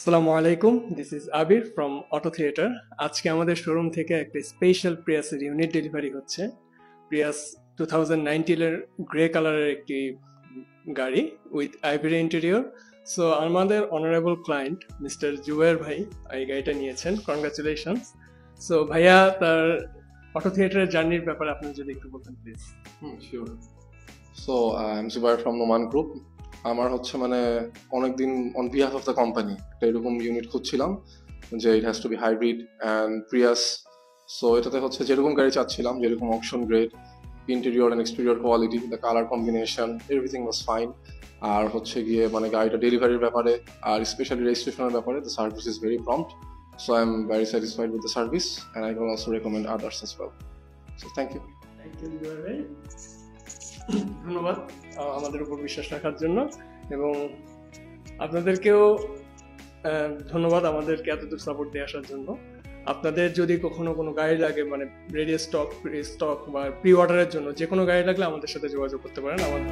আসসালামু আলাইকুম, this is Abir from auto theatre. আজকে আমাদের শোরুম থেকে একটা স্পেশাল প্রিয়াসের ইউনিট ডেলিভারি হচ্ছে। প্রিয়াস 2019-এর গ্রে কালারের একটি গাড়ি উইথ আইভরি ইন্টেরিয়র। সো আমাদের অনারেবল ক্লায়েন্ট মিস্টার জুবের ভাই এই গাড়িটা নিয়েছেন, কনগ্রাচুলেশনস। সো ভাইয়া, তার অটো থিয়েটারের জার্নির ব্যাপারে আপনি যদি একটু বলতেন please. Sure. So I am Zubair from Noman group. আমার হচ্ছে মানে অনেকদিন on behalf of the company একটা এরকম ইউনিট খুঁজছিলাম যে it has to be hybrid and Prius. So এটাতে হচ্ছে যেরকম গাড়ি চাচ্ছিলাম, যেরকম option grade, interior and exterior quality, the colour combination, everything was fine. আর হচ্ছে গিয়ে মানে গাড়িটা ডেলিভারির ব্যাপারে আর স্পেশালি রেজিস্ট্রেশনের ব্যাপারে the service is very prompt. So I am very satisfied with the service and I can also recommend others as well. So thank you. Thank you Zubair ভাই, ধন্যবাদ আমাদের উপর বিশ্বাস রাখার জন্য। এবং আপনাদেরকেও ধন্যবাদ আমাদেরকে এতদূর সাপোর্ট দিয়ে আসার জন্য। আপনাদের যদি কখনো কোনো গাড়ি লাগে, মানে রেডি স্টক বা প্রি অর্ডারের জন্য যে কোনো গাড়ি লাগলে আমাদের সাথে যোগাযোগ করতে পারেন। আমাদের